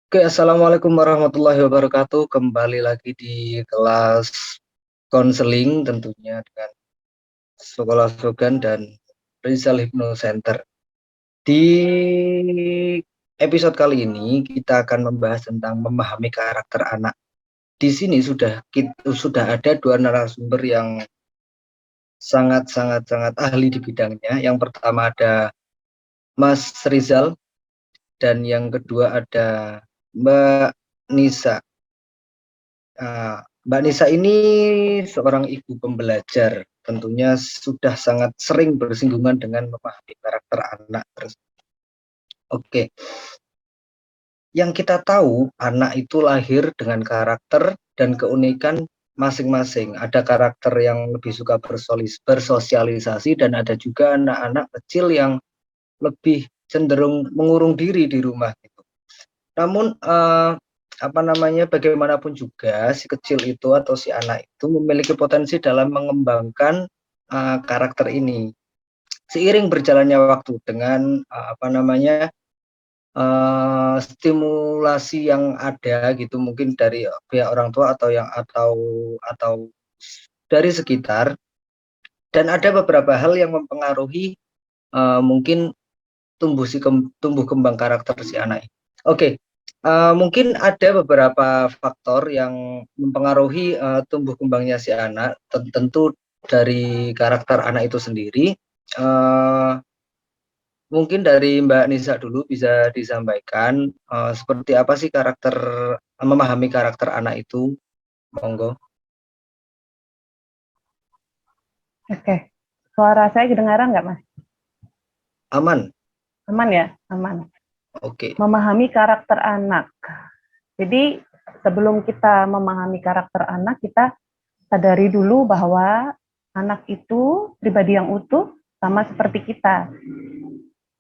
Oke, assalamualaikum warahmatullahi wabarakatuh. Kembali lagi di kelas konseling tentunya dengan Sekolah Slogan dan Rizal Hypno Center. Di episode kali ini kita akan membahas tentang memahami karakter anak. Di sini sudah ada dua narasumber yang sangat ahli di bidangnya. Yang pertama ada Mas Rizal dan yang kedua ada Mbak Nisa. Mbak Nisa ini seorang ibu pembelajar, tentunya sudah sangat sering bersinggungan dengan memahami karakter anak. Oke, yang kita tahu anak itu lahir dengan karakter dan keunikan masing-masing. Ada karakter yang lebih suka bersosialisasi dan ada juga anak-anak kecil yang lebih cenderung mengurung diri di rumah gitu. Namun bagaimanapun juga si kecil itu atau si anak itu memiliki potensi dalam mengembangkan karakter ini. Seiring berjalannya waktu dengan stimulasi yang ada gitu, mungkin dari pihak orang tua atau dari sekitar, dan ada beberapa hal yang mempengaruhi mungkin tumbuh kembang karakter si anak ini. Oke, mungkin ada beberapa faktor yang mempengaruhi tumbuh kembangnya si anak, tentu dari karakter anak itu sendiri. Mungkin dari Mbak Nisa dulu bisa disampaikan seperti apa sih memahami karakter anak itu, monggo. Oke, suara saya kedengaran nggak, Mas? Aman. Aman ya? Aman. Oke. Memahami karakter anak. Jadi, sebelum kita memahami karakter anak, kita sadari dulu bahwa anak itu pribadi yang utuh sama seperti kita.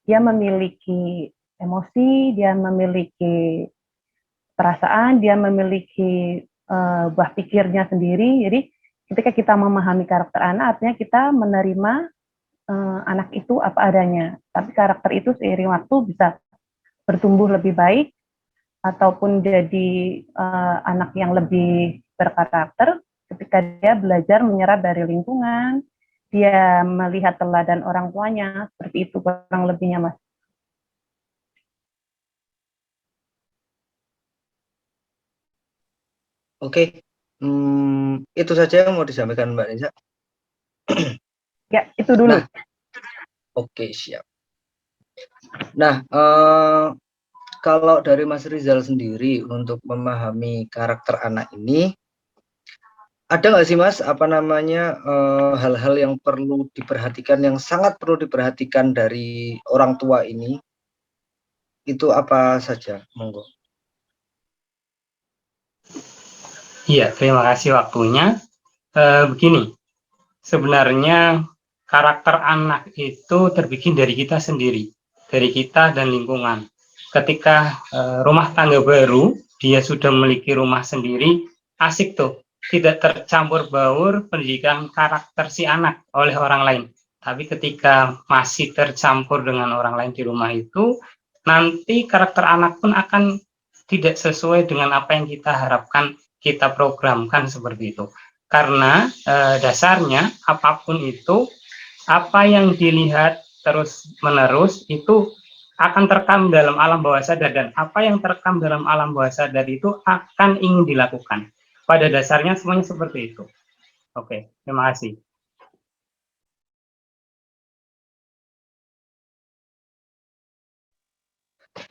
Dia memiliki emosi, dia memiliki perasaan, dia memiliki buah pikirnya sendiri. Jadi, ketika kita memahami karakter anak, artinya kita menerima anak itu apa adanya. Tapi karakter itu seiring waktu bisa bertumbuh lebih baik ataupun jadi anak yang lebih berkarakter ketika dia belajar menyerap dari lingkungan, dia melihat teladan orang tuanya, seperti itu kurang lebihnya, Mas. Oke, itu saja yang mau disampaikan Mbak Nisa. Ya, itu dulu. Nah, oke, siap. Nah, kalau dari Mas Rizal sendiri untuk memahami karakter anak ini, ada nggak sih Mas hal-hal yang perlu diperhatikan, yang sangat perlu diperhatikan dari orang tua ini? Itu apa saja, monggo. Iya, terima kasih waktunya. Begini, sebenarnya karakter anak itu terbikin dari kita sendiri, dari kita dan lingkungan. Ketika rumah tangga baru, dia sudah memiliki rumah sendiri, asik tuh, tidak tercampur baur pendidikan karakter si anak oleh orang lain. Tapi ketika masih tercampur dengan orang lain di rumah itu, nanti karakter anak pun akan tidak sesuai dengan apa yang kita harapkan, kita programkan seperti itu. Karena dasarnya apapun itu, apa yang dilihat terus menerus itu akan terekam dalam alam bawah sadar, dan apa yang terekam dalam alam bawah sadar itu akan ingin dilakukan. Pada dasarnya semuanya seperti itu. Oke, terima kasih.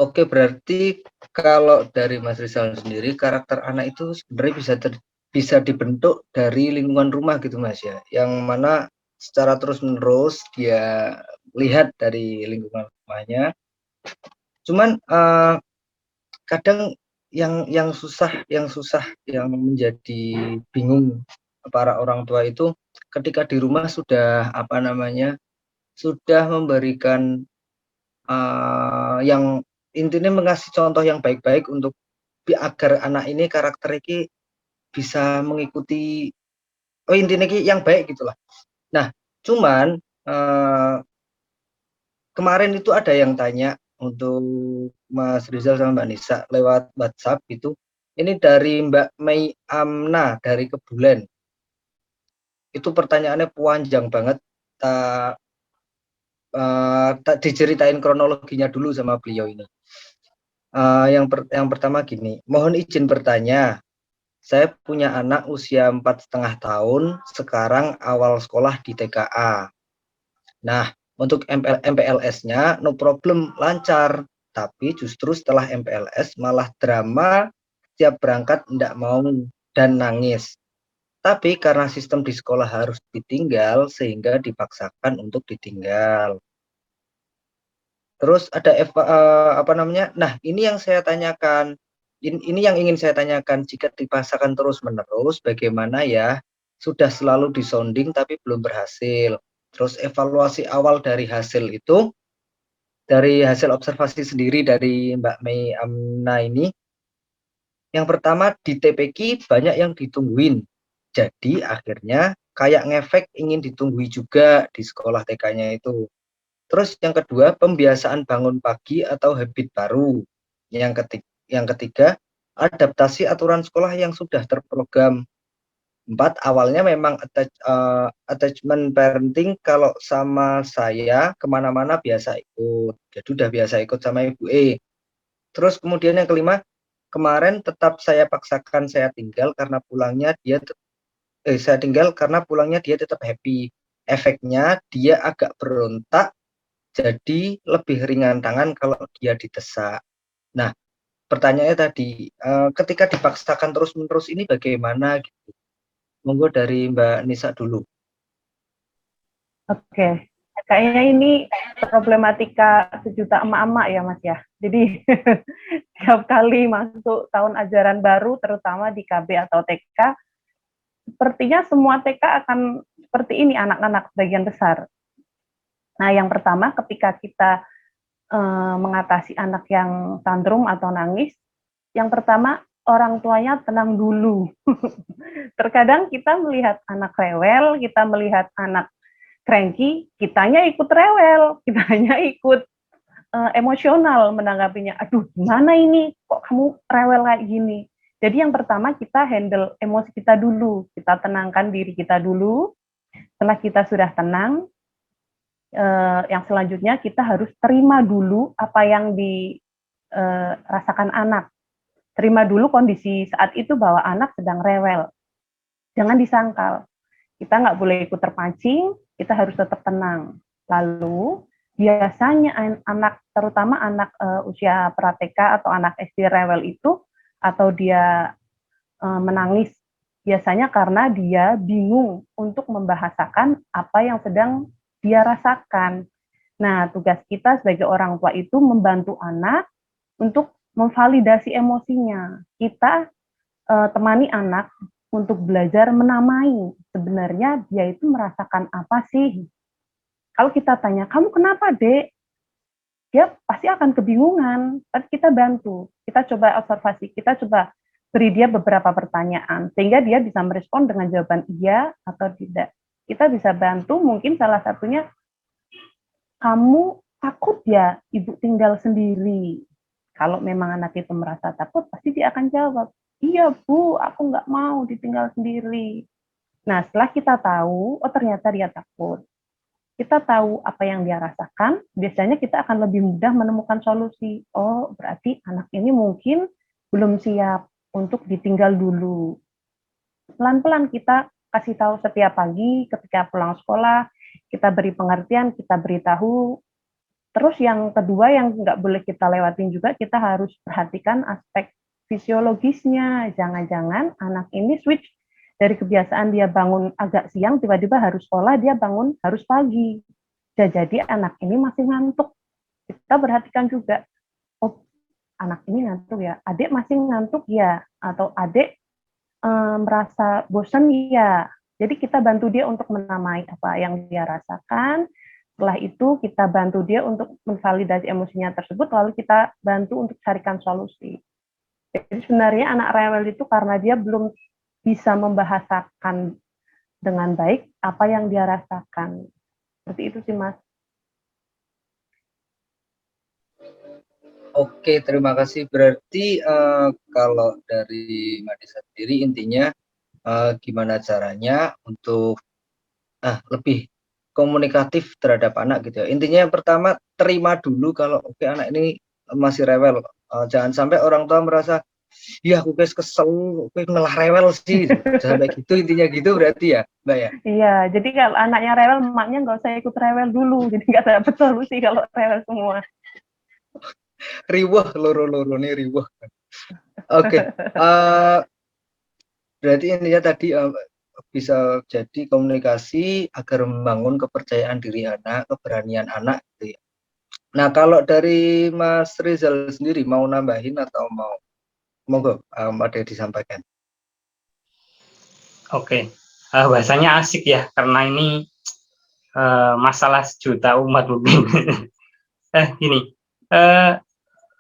Oke, berarti kalau dari Mas Rizal sendiri, karakter anak itu sebenarnya bisa dibentuk dari lingkungan rumah gitu Mas ya, yang mana secara terus-menerus dia lihat dari lingkungan rumahnya. Cuman kadang yang menjadi bingung para orang tua itu ketika di rumah sudah memberikan yang intinya mengasih contoh yang baik-baik untuk agar anak ini karakter ini bisa mengikuti intinya yang baik gitulah. Nah, cuman kemarin itu ada yang tanya untuk Mas Rizal sama Mbak Nisa lewat WhatsApp itu. Ini dari Mbak Mei Amna dari Kebulen. Itu pertanyaannya panjang banget. Tak diceritain kronologinya dulu sama beliau ini. Yang pertama gini, mohon izin bertanya. Saya punya anak usia 4,5 tahun, sekarang awal sekolah di TKA. Nah, untuk MPLS-nya no problem, lancar. Tapi justru setelah MPLS malah drama, setiap berangkat tidak mau dan nangis. Tapi karena sistem di sekolah harus ditinggal, sehingga dipaksakan untuk ditinggal. Terus ada apa namanya? Nah, ini yang saya tanyakan. Ini yang ingin saya tanyakan, jika dipaksakan terus-menerus, bagaimana ya? Sudah selalu disonding tapi belum berhasil. Terus evaluasi awal dari hasil itu, dari hasil observasi sendiri dari Mbak Mei Amna ini, yang pertama di TPQ banyak yang ditungguin. Jadi akhirnya kayak ngefek ingin ditunggui juga di sekolah TK-nya itu. Terus yang kedua, pembiasaan bangun pagi atau habit baru. Yang ketiga, adaptasi aturan sekolah yang sudah terprogram. 4, awalnya memang attachment parenting, kalau sama saya kemana-mana biasa ikut. Jadi udah biasa ikut sama Ibu E. Terus kemudian yang kelima, kemarin tetap saya paksakan saya tinggal karena pulangnya dia tetap happy. Efeknya dia agak berontak, jadi lebih ringan tangan kalau dia didesak. Nah, pertanyaannya tadi, ketika dipaksakan terus-menerus ini bagaimana gitu? Monggo dari Mbak Nisa dulu. Oke, kayaknya ini problematika sejuta emak-emak ya Mas ya. Jadi tiap kali masuk tahun ajaran baru, terutama di KB atau TK, sepertinya semua TK akan seperti ini anak-anak sebagian besar. Nah, yang pertama ketika kita mengatasi anak yang tantrum atau nangis, yang pertama orang tuanya tenang dulu. Terkadang kita melihat anak rewel, kita melihat anak cranky, kitanya ikut rewel, kitanya ikut emosional menanggapinya. Aduh, gimana ini? Kok kamu rewel kayak gini? Jadi yang pertama kita handle emosi kita dulu, kita tenangkan diri kita dulu. Setelah kita sudah tenang, yang selanjutnya kita harus terima dulu apa yang dirasakan anak. Terima dulu kondisi saat itu bahwa anak sedang rewel. Jangan disangkal. Kita nggak boleh ikut terpancing, kita harus tetap tenang. Lalu, biasanya anak, terutama anak usia pra-TK atau anak SD rewel itu, atau dia menangis, biasanya karena dia bingung untuk membahasakan apa yang sedang dia rasakan. Nah, tugas kita sebagai orang tua itu membantu anak untuk memvalidasi emosinya. Kita temani anak untuk belajar menamai. Sebenarnya dia itu merasakan apa sih? Kalau kita tanya, kamu kenapa, Dek? Dia pasti akan kebingungan. Tapi kita bantu. Kita coba observasi. Kita coba beri dia beberapa pertanyaan. Sehingga dia bisa merespon dengan jawaban iya atau tidak. Kita bisa bantu, mungkin salah satunya, kamu takut ya ibu tinggal sendiri? Kalau memang anak itu merasa takut, pasti dia akan jawab, iya Bu, aku nggak mau ditinggal sendiri. Nah, setelah kita tahu, oh ternyata dia takut, kita tahu apa yang dia rasakan, biasanya kita akan lebih mudah menemukan solusi. Oh, berarti anak ini mungkin belum siap untuk ditinggal dulu. Pelan-pelan kita kasih tahu setiap pagi ketika pulang sekolah, kita beri pengertian, kita beritahu. Terus yang kedua yang nggak boleh kita lewatin juga, kita harus perhatikan aspek fisiologisnya. Jangan-jangan anak ini switch dari kebiasaan dia bangun agak siang, tiba-tiba harus sekolah, dia bangun harus pagi. Jadi anak ini masih ngantuk. Kita perhatikan juga, oh anak ini ngantuk ya, adik masih ngantuk ya, atau adik merasa bosan ya. Jadi kita bantu dia untuk menamai apa yang dia rasakan. Setelah itu kita bantu dia untuk menvalidasi emosinya tersebut, lalu kita bantu untuk carikan solusi. Jadi sebenarnya anak rewel itu karena dia belum bisa membahasakan dengan baik apa yang dia rasakan. Seperti itu sih, Mas. Oke, terima kasih. Berarti kalau dari Madisa sendiri intinya gimana caranya untuk lebih komunikatif terhadap anak gitu ya. Intinya yang pertama terima dulu kalau oke anak ini masih rewel. Jangan sampai orang tua merasa iya aku guys kesel, aku malah rewel sih. Sampai gitu intinya gitu berarti ya, Mbak ya. Iya, jadi kalau anaknya rewel, emaknya nggak usah ikut rewel dulu, jadi nggak dapet solusi kalau rewel semua. Riweh loro-loro nih riweh. Oke. eh, Berarti intinya tadi bisa jadi komunikasi agar membangun kepercayaan diri anak, keberanian anak gitu ya. Nah, kalau dari Mas Rizal sendiri mau nambahin atau monggo ada disampaikan. Oke, bahasanya asik ya, karena ini masalah sejuta umat mungkin. Gini,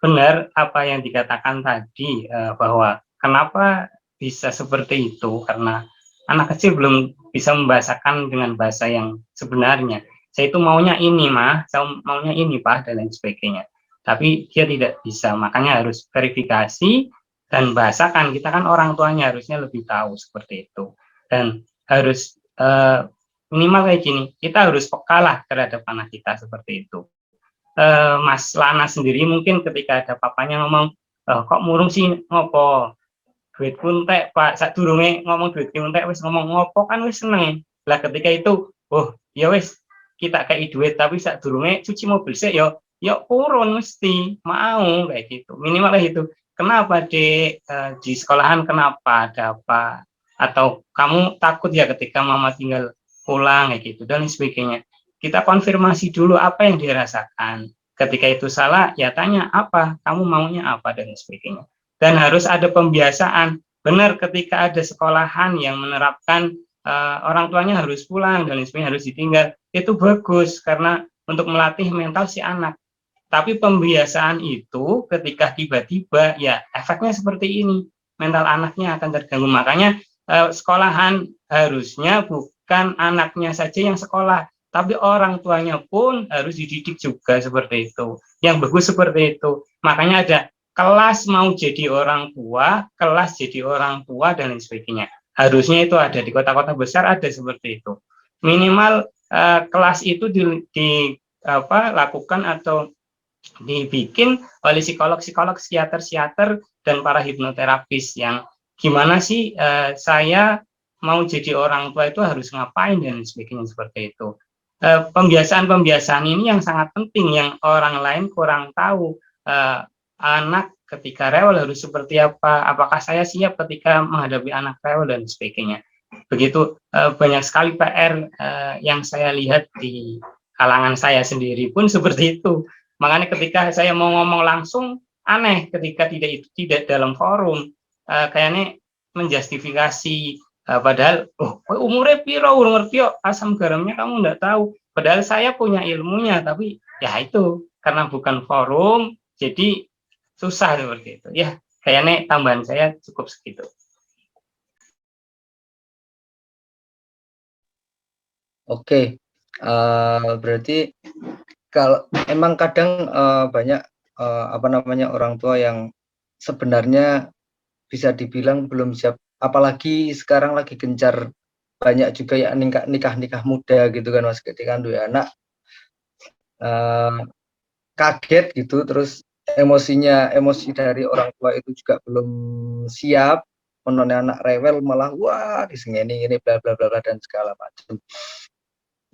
benar apa yang dikatakan tadi, bahwa kenapa bisa seperti itu, karena anak kecil belum bisa membahasakan dengan bahasa yang sebenarnya. Saya itu maunya ini, Mah, saya maunya ini, Pak, dan lain sebagainya. Tapi dia tidak bisa, makanya harus verifikasi dan bahasakan. Kita kan orang tuanya harusnya lebih tahu seperti itu. Dan harus minimal kayak gini, kita harus peka lah terhadap anak kita seperti itu. Mas Lana sendiri mungkin ketika ada papanya ngomong, kok murung sih ngopo duit kuntek Pak, sadurunge ngomong duit kuntek wis ngomong ngopo kan wis seneng lah. Ketika itu ya wis kita kayak duit, tapi sadurunge cuci mobil sih ya urun mesti mau kayak gitu, minimal kayak gitu. Kenapa dek, di sekolahan kenapa, ada apa, atau kamu takut ya ketika mama tinggal pulang kayak gitu dan sebagainya. Kita konfirmasi dulu apa yang dirasakan. Ketika itu salah ya tanya apa kamu maunya apa dan sebagainya. Dan harus ada pembiasaan. Benar, ketika ada sekolahan yang menerapkan orang tuanya harus pulang dan sebagainya, harus ditinggal, itu bagus karena untuk melatih mental si anak. Tapi pembiasaan itu ketika tiba-tiba ya efeknya seperti ini, mental anaknya akan terganggu. Makanya sekolahan harusnya bukan anaknya saja yang sekolah, tapi orang tuanya pun harus dididik juga seperti itu. Yang bagus seperti itu. Makanya ada kelas mau jadi orang tua, kelas jadi orang tua dan lain sebagainya. Harusnya itu ada di kota-kota besar, ada seperti itu. Minimal kelas itu lakukan atau dibikin oleh psikolog-psikolog, psikiater-psikiater, dan para hipnoterapis yang gimana sih saya mau jadi orang tua itu harus ngapain dan sebagainya seperti itu. Pembiasaan-pembiasaan ini yang sangat penting yang orang lain kurang tahu. Anak ketika rewel harus seperti apa, apakah saya siap ketika menghadapi anak rewel dan sebagainya. Begitu banyak sekali PR yang saya lihat di kalangan saya sendiri pun seperti itu. Makanya ketika saya mau ngomong langsung aneh ketika tidak dalam forum, kayaknya menjustifikasi, padahal umurnya piro urung ngerti yo asam garamnya kamu enggak tahu. Padahal saya punya ilmunya, tapi ya itu karena bukan forum jadi susah seperti itu. Ya, kayaknya tambahan saya cukup segitu. Oke, berarti kalau emang kadang banyak orang tua yang sebenarnya bisa dibilang belum siap, apalagi sekarang lagi gencar banyak juga ya nikah muda gitu kan Mas, ketika dua anak kaget gitu, terus emosi dari orang tua itu juga belum siap, menonton anak rewel malah wah disengeni ini bla bla bla dan segala macam.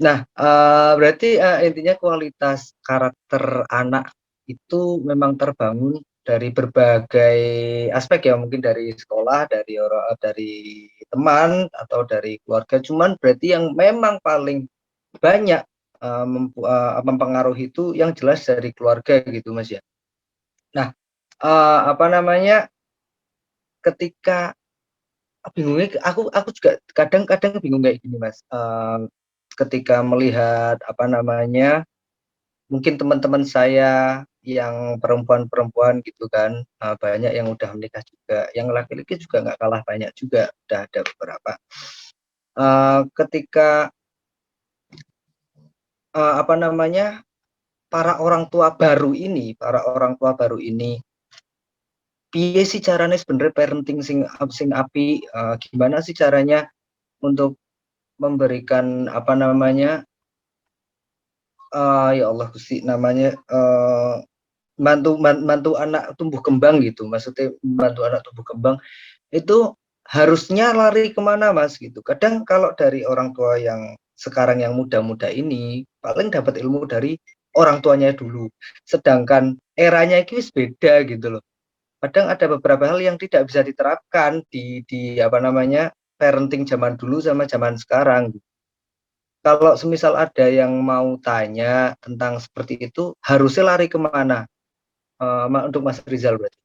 Nah, berarti intinya kualitas karakter anak itu memang terbangun dari berbagai aspek ya, mungkin dari sekolah, dari teman atau dari keluarga. Cuman berarti yang memang paling banyak mempengaruhi itu yang jelas dari keluarga gitu Mas ya. Nah, ketika bingungnya aku juga kadang-kadang bingung kayak gini Mas. Ketika melihat mungkin teman-teman saya yang perempuan-perempuan gitu kan, banyak yang udah menikah juga, yang laki-laki juga nggak kalah banyak juga, udah ada beberapa. Ketika para orang tua baru ini, piye sih caranya sebenarnya parenting sing api, gimana sih caranya untuk memberikan apa namanya, ya Allah Gusti, namanya bantu anak tumbuh kembang gitu, maksudnya bantu anak tumbuh kembang itu harusnya lari kemana Mas gitu. Kadang kalau dari orang tua yang sekarang yang muda-muda ini paling dapat ilmu dari orang tuanya dulu, sedangkan eranya itu beda gitu loh. Kadang ada beberapa hal yang tidak bisa diterapkan di apa namanya parenting zaman dulu sama zaman sekarang. Kalau semisal ada yang mau tanya tentang seperti itu, harusnya lari kemana? Untuk Mas Rizal berarti.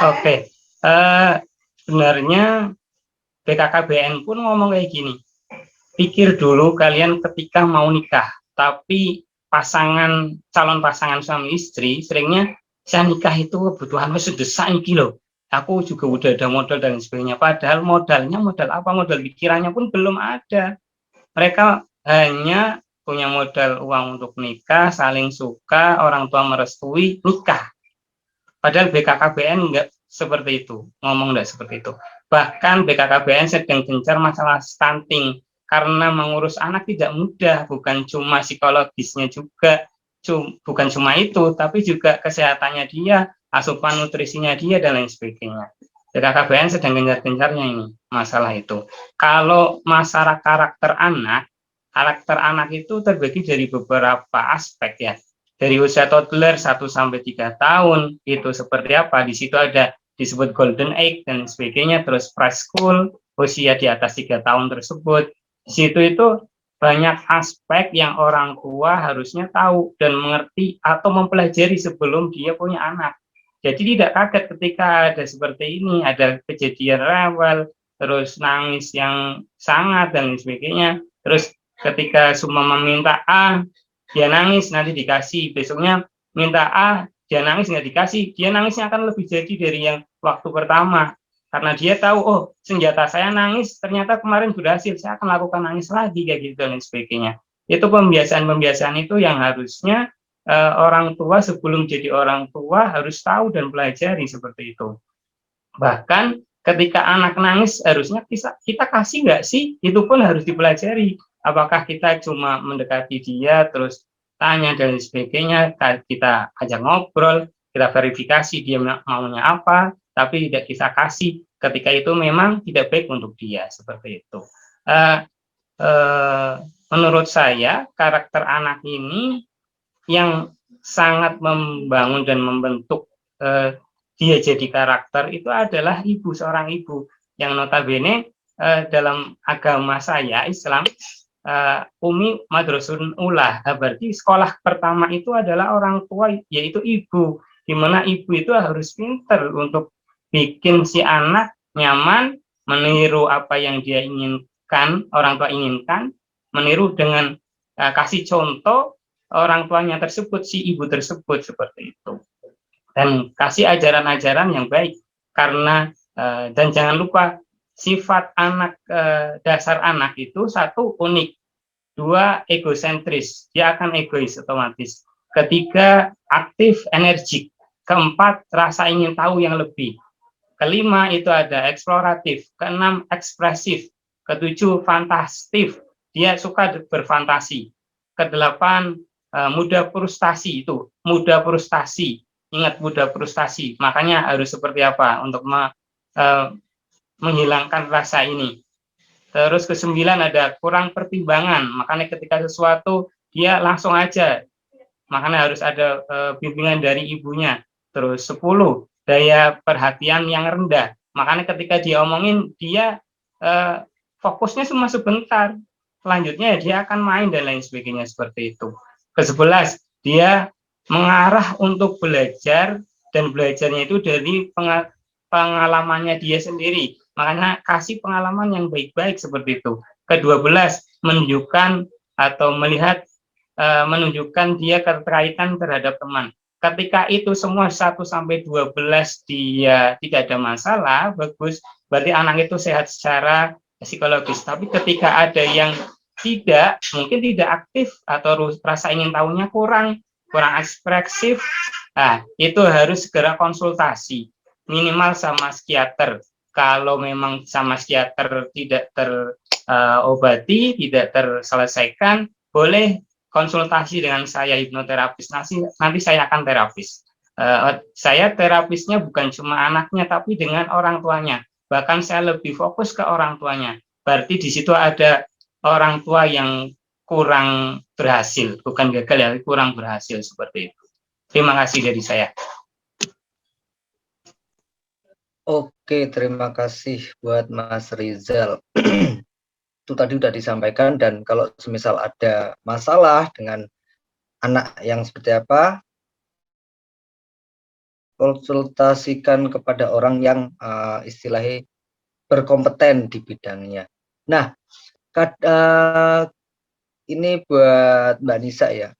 Oke, sebenarnya BKKBN pun ngomong kayak gini, pikir dulu kalian ketika mau nikah, tapi calon pasangan suami istri seringnya saya nikah itu kebutuhannya sedesak ini loh, aku juga udah ada modal dan sebagainya, padahal modalnya modal apa, modal pikirannya pun belum ada. Mereka hanya punya modal uang untuk nikah, saling suka, orang tua merestui, nikah. Padahal BKKBN enggak seperti itu, ngomong enggak seperti itu. Bahkan BKKBN sedang gencar masalah stunting, karena mengurus anak tidak mudah, bukan cuma psikologisnya juga, bukan cuma itu, tapi juga kesehatannya dia, asupan nutrisinya dia, dan lain sebagainya. BKKBN sedang gencar-gencarnya ini, masalah itu. Kalau masalah karakter anak itu terbagi dari beberapa aspek ya. Dari usia toddler 1-3 tahun itu seperti apa, di situ ada disebut golden age dan sebagainya, terus preschool usia di atas 3 tahun tersebut, di situ itu banyak aspek yang orang tua harusnya tahu dan mengerti atau mempelajari sebelum dia punya anak. Jadi tidak kaget ketika ada seperti ini, ada kejadian rewel, terus nangis yang sangat dan sebagainya, terus ketika semua meminta A, dia nangis, nanti dikasih, besoknya minta A, dia nangis, nggak dikasih, dia nangisnya akan lebih jadi dari yang waktu pertama, karena dia tahu, oh senjata saya nangis, ternyata kemarin berhasil, saya akan lakukan nangis lagi, kayak gitu, dan sebagainya. Itu pembiasaan-pembiasaan itu yang harusnya orang tua sebelum jadi orang tua harus tahu dan pelajari seperti itu. Bahkan ketika anak nangis, harusnya kita kasih nggak sih, itu pun harus dipelajari. Apakah kita cuma mendekati dia, terus tanya dan sebagainya, kita ajak ngobrol, kita verifikasi dia maunya apa, tapi tidak kita kasih ketika itu memang tidak baik untuk dia, seperti itu. Menurut saya, karakter anak ini yang sangat membangun dan membentuk dia jadi karakter itu adalah ibu, seorang ibu, yang notabene dalam agama saya, Islam, Umi Madrasun Ulah, berarti sekolah pertama itu adalah orang tua, yaitu ibu, di mana ibu itu harus pinter untuk bikin si anak nyaman, meniru apa yang dia inginkan, orang tua inginkan, meniru dengan kasih contoh orang tuanya tersebut, si ibu tersebut, seperti itu, dan kasih ajaran-ajaran yang baik, karena dan jangan lupa sifat anak, dasar anak itu, satu, unik, dua, egosentris, dia akan egois otomatis, ketiga, aktif, energik, keempat, rasa ingin tahu yang lebih, kelima itu ada eksploratif, keenam ekspresif, ketujuh fantastif, dia suka berfantasi, kedelapan mudah frustasi, itu mudah frustasi, ingat mudah frustasi, makanya harus seperti apa untuk menghilangkan rasa ini. Terus kesembilan ada kurang pertimbangan, makanya ketika sesuatu dia langsung aja, makanya harus ada bimbingan dari ibunya. Terus 10, daya perhatian yang rendah, makanya ketika dia omongin dia fokusnya cuma sebentar, selanjutnya dia akan main dan lain sebagainya, seperti itu. Ke-11, dia mengarah untuk belajar, dan belajarnya itu dari pengalamannya dia sendiri, makanya kasih pengalaman yang baik-baik, seperti itu. Ke-12, menunjukkan atau melihat, menunjukkan dia keterkaitan terhadap teman. Ketika itu semua 1-12 dia tidak ada masalah, bagus, berarti anak itu sehat secara psikologis. Tapi ketika ada yang mungkin tidak aktif atau rasa ingin tahunya kurang ekspresif, nah itu harus segera konsultasi minimal sama psikiater. Kalau memang sama psikiater tidak terobati, tidak terselesaikan, boleh konsultasi dengan saya hipnoterapis. Nanti saya akan terapis. Saya terapisnya bukan cuma anaknya, tapi dengan orang tuanya. Bahkan saya lebih fokus ke orang tuanya. Berarti di situ ada orang tua yang kurang berhasil, bukan gagal ya, kurang berhasil seperti itu. Terima kasih dari saya. Oke, terima kasih buat Mas Rizal. Itu tadi udah disampaikan, dan kalau semisal ada masalah dengan anak yang seperti apa, konsultasikan kepada orang yang istilahnya berkompeten di bidangnya. Nah, ini buat Mbak Nisa ya.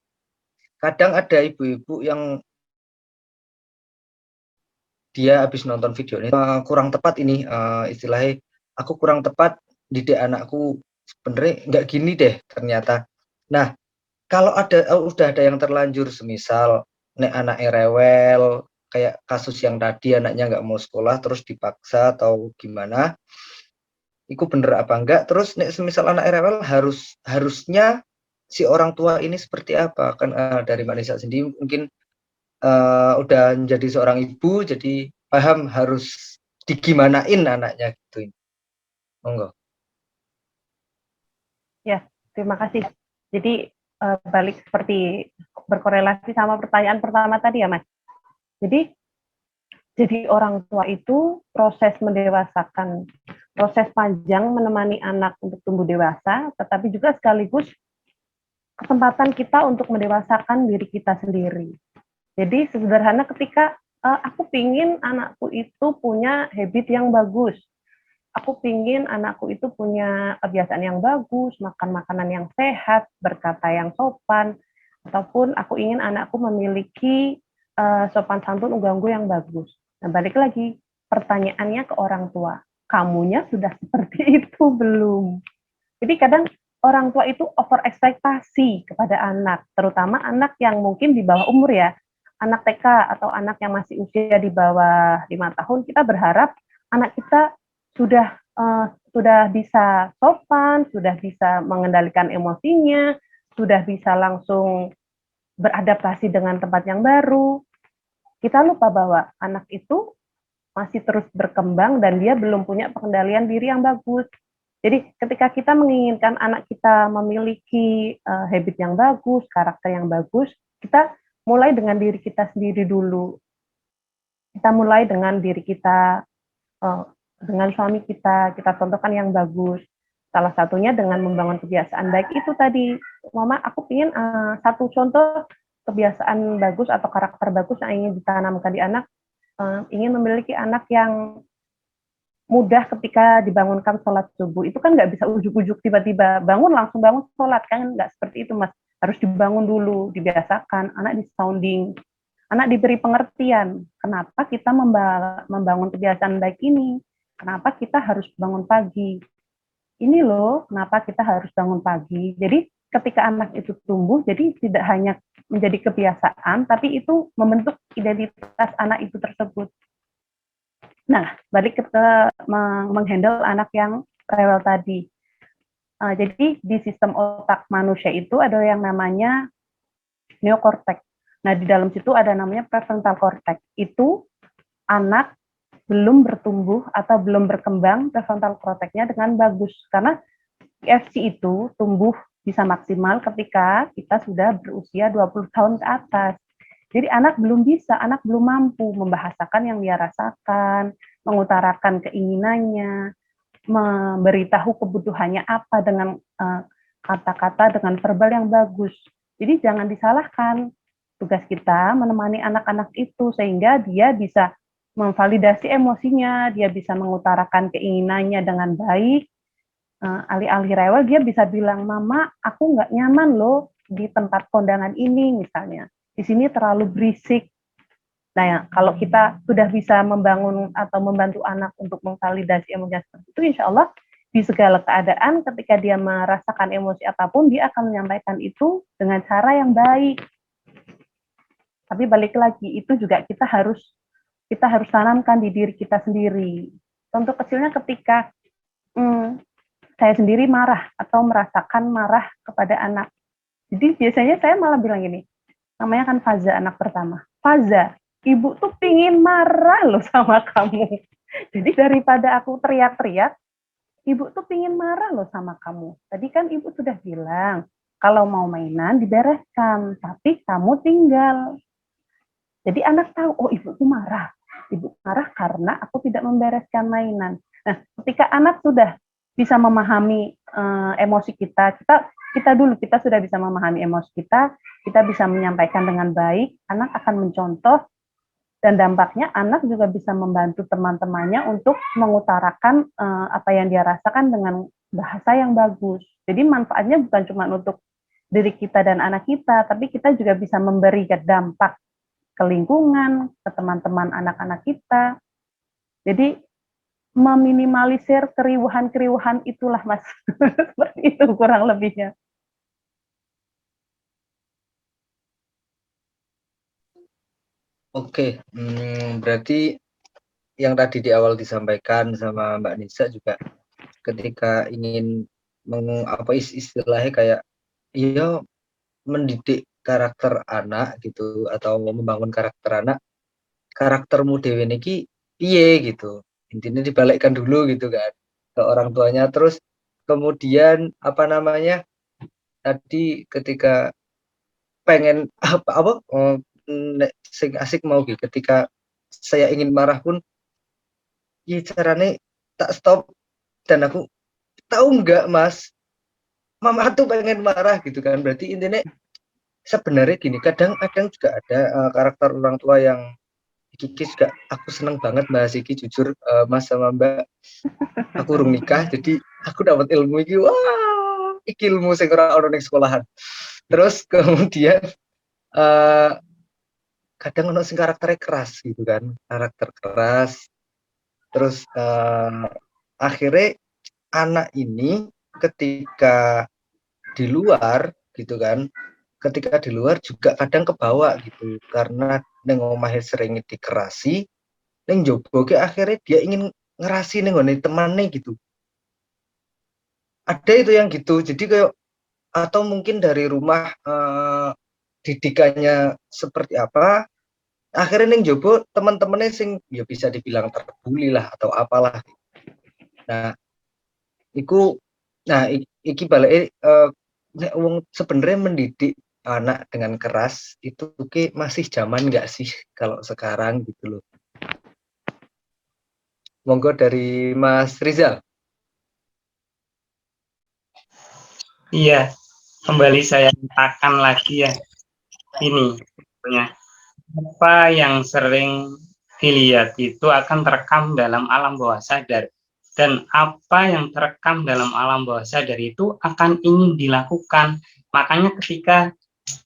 Kadang ada ibu-ibu yang dia habis nonton video ini kurang tepat ini, istilahnya aku kurang tepat didik anakku, sebenarnya nggak gini deh ternyata. Nah, kalau udah ada yang terlanjur, semisal nek anaknya rewel, kayak kasus yang tadi anaknya nggak mau sekolah terus dipaksa atau gimana, itu bener apa enggak? Terus nek semisal anak rewel, harusnya si orang tua ini seperti apa? Kan dari Mbak Nisa sendiri mungkin udah menjadi seorang ibu, jadi paham harus digimanain anaknya gitu. Monggo. Ya, terima kasih. Jadi balik seperti berkorelasi sama pertanyaan pertama tadi ya, Mas. Jadi orang tua itu proses mendewasakan, proses panjang menemani anak untuk tumbuh dewasa, tetapi juga sekaligus kesempatan kita untuk mendewasakan diri kita sendiri. Jadi sederhana ketika aku pingin anakku itu punya habit yang bagus, aku pingin anakku itu punya kebiasaan yang bagus, makan makanan yang sehat, berkata yang sopan, ataupun aku ingin anakku memiliki sopan santun unggu-unggu yang bagus. Nah, balik lagi, pertanyaannya ke orang tua, kamunya sudah seperti itu belum? Jadi kadang orang tua itu over ekspektasi kepada anak, terutama anak yang mungkin di bawah umur ya, anak TK atau anak yang masih usia di bawah 5 tahun, kita berharap anak kita sudah bisa sopan, sudah bisa mengendalikan emosinya, sudah bisa langsung beradaptasi dengan tempat yang baru. Kita lupa bahwa anak itu masih terus berkembang dan dia belum punya pengendalian diri yang bagus. Jadi ketika kita menginginkan anak kita memiliki habit yang bagus, karakter yang bagus, kita mulai dengan diri kita sendiri dulu. Kita mulai dengan diri kita, dengan suami kita contohkan yang bagus. Salah satunya dengan membangun kebiasaan baik itu tadi. Mama, aku ingin satu contoh kebiasaan bagus atau karakter bagus yang ingin ditanamkan di anak, ingin memiliki anak yang mudah ketika dibangunkan sholat subuh. Itu kan nggak bisa ujuk-ujuk tiba-tiba bangun langsung bangun sholat, kan nggak seperti itu, Mas. Harus dibangun dulu, dibiasakan, anak di-sounding, anak diberi pengertian, kenapa kita membangun kebiasaan baik ini, kenapa kita harus bangun pagi. Ini loh, kenapa kita harus bangun pagi. Jadi ketika anak itu tumbuh, jadi tidak hanya menjadi kebiasaan, tapi itu membentuk identitas anak itu tersebut. Nah, balik ke menghandle anak yang rewel tadi. Jadi di sistem otak manusia itu ada yang namanya neokorteks. Nah, di dalam situ ada namanya prefrontal cortex. Itu anak belum bertumbuh atau belum berkembang prefrontal cortex-nya dengan bagus. Karena IFC itu tumbuh bisa maksimal ketika kita sudah berusia 20 tahun ke atas. Jadi anak belum bisa, anak belum mampu membahasakan yang dia rasakan, mengutarakan keinginannya, memberitahu kebutuhannya apa dengan kata-kata, dengan verbal yang bagus. Jadi jangan disalahkan. Tugas kita menemani anak-anak itu sehingga dia bisa memvalidasi emosinya, dia bisa mengutarakan keinginannya dengan baik. Alih-alih rewel, dia bisa bilang, Mama, aku nggak nyaman loh di tempat kondangan ini misalnya. Di sini terlalu berisik. Nah, ya, kalau kita sudah bisa membangun atau membantu anak untuk memvalidasi emosinya seperti itu, insya Allah di segala keadaan ketika dia merasakan emosi apapun, dia akan menyampaikan itu dengan cara yang baik. Tapi balik lagi, itu juga kita harus tanamkan di diri kita sendiri. Contoh kecilnya ketika saya sendiri marah atau merasakan marah kepada anak. Jadi biasanya saya malah bilang gini, namanya kan Faza, anak pertama. Faza, ibu tuh pingin marah loh sama kamu. Jadi daripada aku teriak-teriak, ibu tuh pingin marah loh sama kamu. Tadi kan ibu sudah bilang, kalau mau mainan dibereskan, tapi kamu tinggal. Jadi anak tahu, oh ibuku marah. Ibu marah karena aku tidak membereskan mainan. Nah, ketika anak sudah bisa memahami emosi kita sudah bisa memahami emosi kita bisa menyampaikan dengan baik, anak akan mencontoh, dan dampaknya anak juga bisa membantu teman-temannya untuk mengutarakan apa yang dia rasakan dengan bahasa yang bagus. Jadi manfaatnya bukan cuma untuk diri kita dan anak kita, tapi kita juga bisa memberi dampak ke lingkungan, ke teman-teman anak-anak kita. Jadi meminimalisir keriuhan-keriuhan itulah, Mas. Seperti itu kurang lebihnya. Oke, berarti yang tadi di awal disampaikan sama Mbak Nisa juga, ketika ingin istilahnya kayak mendidik karakter anak gitu, atau membangun karakter anak, karaktermu dewe niki piye gitu, intinya dibalikkan dulu gitu kan ke orang tuanya. Terus kemudian tadi ketika pengen sing asik mau gitu, ketika saya ingin marah pun caranya tak stop, dan aku tahu nggak mas, mama tuh pengen marah gitu kan. Berarti intinya sebenarnya gini, kadang juga ada karakter orang tua yang Kiki juga, aku seneng banget bahas Kiki, jujur mas sama mbak, aku urung nikah jadi aku dapat ilmu iki, wah iki ilmu sing ora ono ning sekolahan. Terus kemudian kadang ono sing karakternya keras gitu kan, karakter keras. Terus akhirnya anak ini ketika di luar gitu kan, ketika di luar juga kadang kebawa gitu, karena neng omahe sering dikerasi, neng joboke akhirnya dia ingin ngerasi neng temannya gitu. Ada itu yang gitu, jadi kayak, atau mungkin dari rumah didikannya seperti apa, akhirnya neng jobo teman-temannya sing ya bisa dibilang terbuli lah atau apalah. Nah, iki balik wong sebenarnya mendidik anak dengan keras itu masih zaman nggak sih kalau sekarang gitu loh. Monggo dari Mas Rizal. Iya, kembali saya katakan lagi ya, ini apa yang sering dilihat itu akan terekam dalam alam bawah sadar, dan apa yang terekam dalam alam bawah sadar itu akan ingin dilakukan. Makanya ketika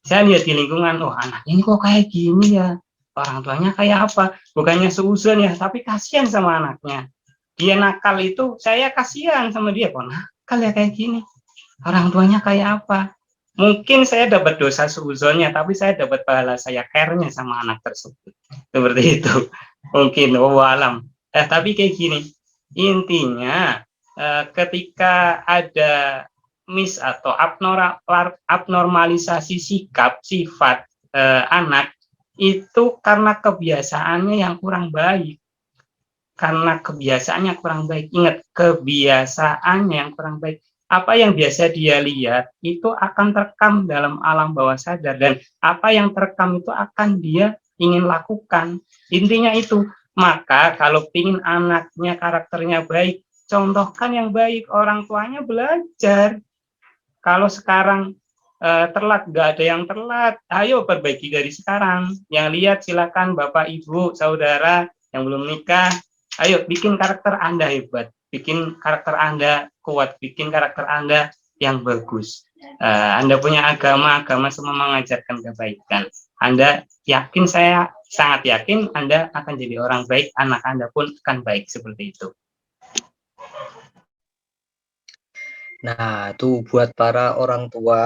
saya lihat di lingkungan, oh anak ini kok kayak gini ya, orang tuanya kayak apa, bukannya seuzon ya, tapi kasihan sama anaknya. Dia nakal itu saya kasihan sama dia, kok nakal ya kayak gini, orang tuanya kayak apa. Mungkin saya dapat dosa seuzonnya, tapi saya dapat pahala saya care-nya sama anak tersebut. Seperti itu. Mungkin, alam. Tapi kayak gini, intinya ketika ada miss atau abnormalisasi sikap, sifat anak, itu karena kebiasaannya yang kurang baik. Karena kebiasaannya kurang baik. Ingat, kebiasaannya yang kurang baik. Apa yang biasa dia lihat itu akan terekam dalam alam bawah sadar, dan apa yang terekam itu akan dia ingin lakukan. Intinya itu. Maka kalau ingin anaknya karakternya baik, contohkan yang baik, orang tuanya belajar. Kalau sekarang telat, nggak ada yang telat, ayo perbaiki dari sekarang. Yang lihat silakan Bapak, Ibu, Saudara yang belum nikah, ayo bikin karakter Anda hebat, bikin karakter Anda kuat, bikin karakter Anda yang bagus. Anda punya agama semua mengajarkan kebaikan. Anda yakin, saya sangat yakin Anda akan jadi orang baik, anak Anda pun akan baik seperti itu. Nah, itu buat para orang tua.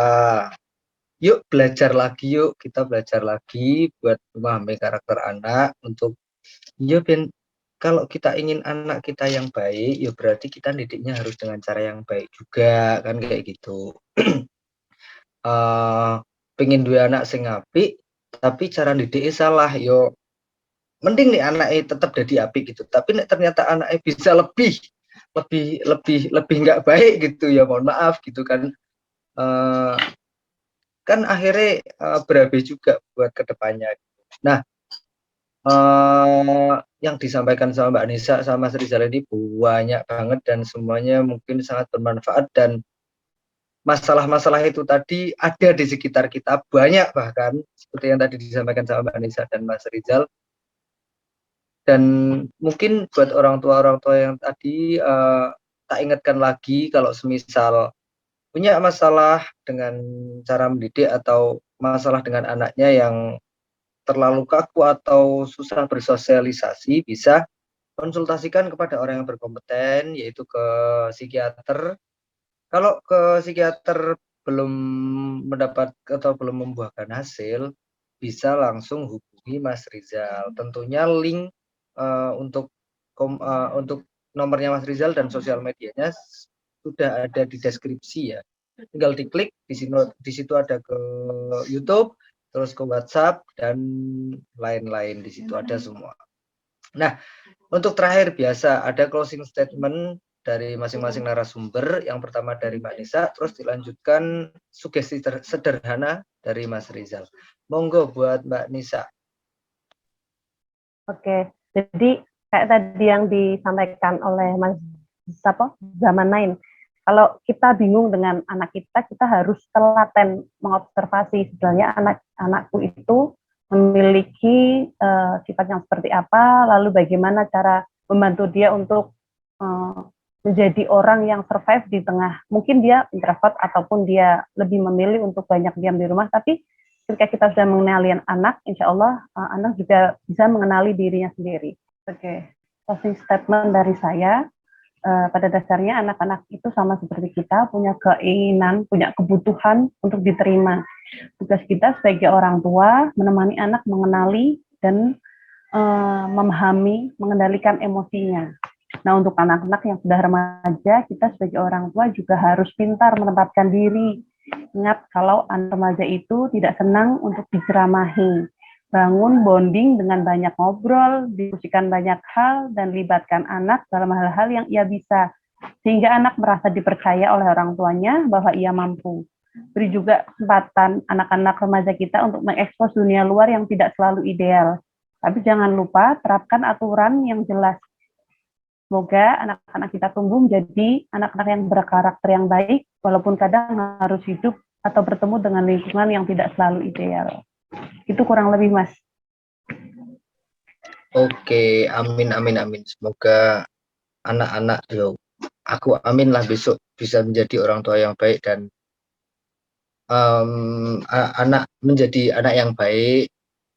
Yuk belajar lagi, yuk kita belajar lagi buat memahami karakter anak untuk ya ben kalau kita ingin anak kita yang baik, ya berarti kita didiknya harus dengan cara yang baik juga kan kayak gitu. Pengen dua anak sing apik, tapi cara didiknya salah, yo mending nih anaknya tetap jadi apik gitu. Tapi nek ternyata anaknya bisa lebih nggak baik gitu ya mohon maaf gitu kan. Kan akhirnya berabe juga buat kedepannya. Nah, yang disampaikan sama Mbak Nisa sama Mas Rizal ini banyak banget dan semuanya mungkin sangat bermanfaat dan masalah-masalah itu tadi ada di sekitar kita banyak bahkan seperti yang tadi disampaikan sama Mbak Nisa dan Mas Rizal. Dan mungkin buat orang tua yang tadi tak ingatkan lagi kalau semisal punya masalah dengan cara mendidik atau masalah dengan anaknya yang terlalu kaku atau susah bersosialisasi, bisa konsultasikan kepada orang yang berkompeten, yaitu ke psikiater. Kalau ke psikiater belum mendapat atau belum membuahkan hasil, bisa langsung hubungi Mas Rizal. Tentunya link untuk nomornya Mas Rizal dan sosial medianya sudah ada di deskripsi ya. Tinggal diklik di situ ada ke YouTube, terus ke WhatsApp dan lain-lain, di situ ada semua. Nah, untuk terakhir biasa ada closing statement dari masing-masing narasumber. Yang pertama dari Mbak Nisa, terus dilanjutkan sugesti sederhana dari Mas Rizal. Monggo buat Mbak Nisa. Oke, jadi kayak tadi yang disampaikan oleh Mas Zaman Lain, kalau kita bingung dengan anak kita, kita harus telaten mengobservasi sebenarnya anak-anakku itu memiliki sifat yang seperti apa, lalu bagaimana cara membantu dia untuk menjadi orang yang survive di tengah, mungkin dia introvert ataupun dia lebih memilih untuk banyak diam di rumah, tapi ketika kita sudah mengenali anak, insya Allah anak juga bisa mengenali dirinya sendiri. Oke, closing statement dari saya, pada dasarnya anak-anak itu sama seperti kita, punya keinginan, punya kebutuhan untuk diterima. Tugas kita sebagai orang tua menemani anak mengenali dan memahami, mengendalikan emosinya. Nah, untuk anak-anak yang sudah remaja, kita sebagai orang tua juga harus pintar menempatkan diri. Ingat, kalau anak remaja itu tidak senang untuk diceramahi. Bangun bonding dengan banyak ngobrol, diskusikan banyak hal, dan libatkan anak dalam hal-hal yang ia bisa. Sehingga anak merasa dipercaya oleh orang tuanya bahwa ia mampu. Beri juga kesempatan anak-anak remaja kita untuk mengekspos dunia luar yang tidak selalu ideal. Tapi jangan lupa terapkan aturan yang jelas. Semoga anak-anak kita tumbuh menjadi anak-anak yang berkarakter yang baik, walaupun kadang harus hidup atau bertemu dengan lingkungan yang tidak selalu ideal. Itu kurang lebih, Mas. Oke, amin, amin, amin. Semoga anak-anak, aku amin lah besok bisa menjadi orang tua yang baik dan anak menjadi anak yang baik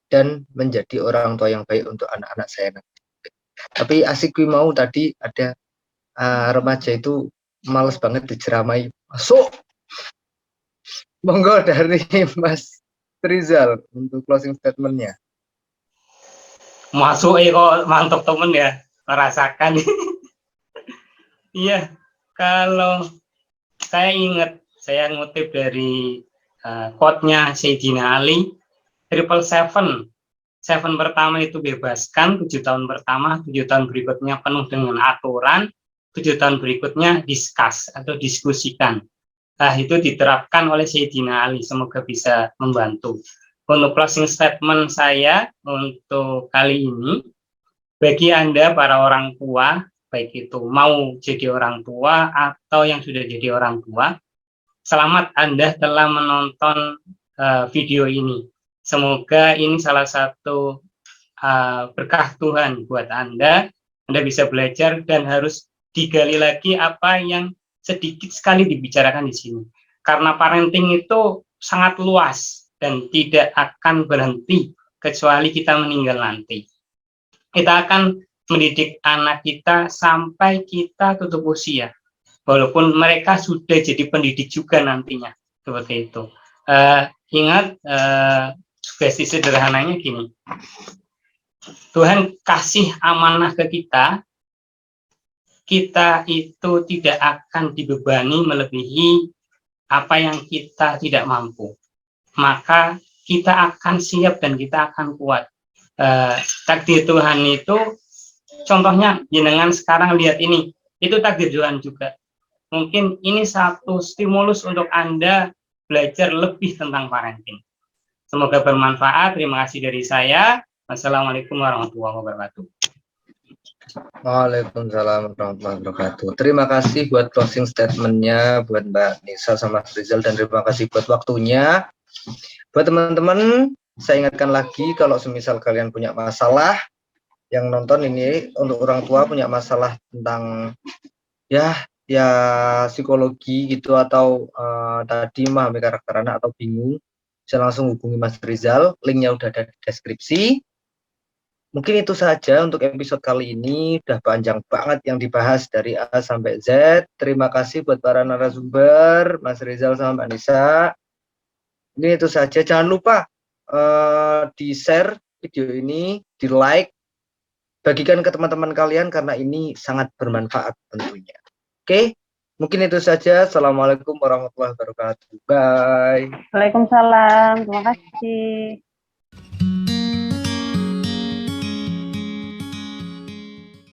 dan menjadi orang tua yang baik untuk anak-anak saya nanti. Tapi asik mau tadi ada remaja itu males banget diceramai. Masuk. Monggo dari Mas Rizal untuk closing statement-nya. Masuk kok mantap temen ya, merasakan. Iya, kalau saya ingat, saya ngutip dari quote-nya Sayyidina Ali, 777. 7 pertama itu bebaskan, 7 tahun pertama, 7 tahun berikutnya penuh dengan aturan, 7 tahun berikutnya discuss atau diskusikan. Nah, itu diterapkan oleh Sayyidina Ali, semoga bisa membantu. Untuk closing statement saya untuk kali ini, bagi Anda para orang tua, baik itu mau jadi orang tua atau yang sudah jadi orang tua, selamat Anda telah menonton video ini. Semoga ini salah satu berkah Tuhan buat Anda. Anda bisa belajar dan harus digali lagi apa yang sedikit sekali dibicarakan di sini. Karena parenting itu sangat luas dan tidak akan berhenti kecuali kita meninggal nanti. Kita akan mendidik anak kita sampai kita tutup usia. walaupun mereka sudah jadi pendidik juga nantinya, seperti itu. Ingat, sugesti sederhananya gini, Tuhan kasih amanah ke kita, kita itu tidak akan dibebani melebihi apa yang kita tidak mampu. Maka kita akan siap dan kita akan kuat. Takdir Tuhan itu, contohnya jenengan sekarang lihat ini, itu takdir Tuhan juga. Mungkin ini satu stimulus untuk Anda belajar lebih tentang parenting. Semoga bermanfaat. Terima kasih dari saya. Wassalamualaikum warahmatullahi wabarakatuh. Waalaikumsalam warahmatullahi wabarakatuh. Terima kasih buat closing statement-nya buat Mbak Nisa sama Mas Rizal, dan terima kasih buat waktunya. Buat teman-teman, saya ingatkan lagi kalau semisal kalian punya masalah, yang nonton ini untuk orang tua punya masalah tentang ya psikologi gitu, atau tadi memahami karakter anak atau bingung, bisa langsung hubungi Mas Rizal, linknya udah ada di deskripsi. Mungkin itu saja untuk episode kali ini, udah panjang banget yang dibahas dari A sampai Z. Terima kasih buat para narasumber, Mas Rizal sama Mbak Nisa. Ini itu saja, jangan lupa di-share video ini, di-like, bagikan ke teman-teman kalian karena ini sangat bermanfaat tentunya. Oke, mungkin itu saja. Assalamualaikum warahmatullahi wabarakatuh. Bye. Waalaikumsalam. Terima kasih.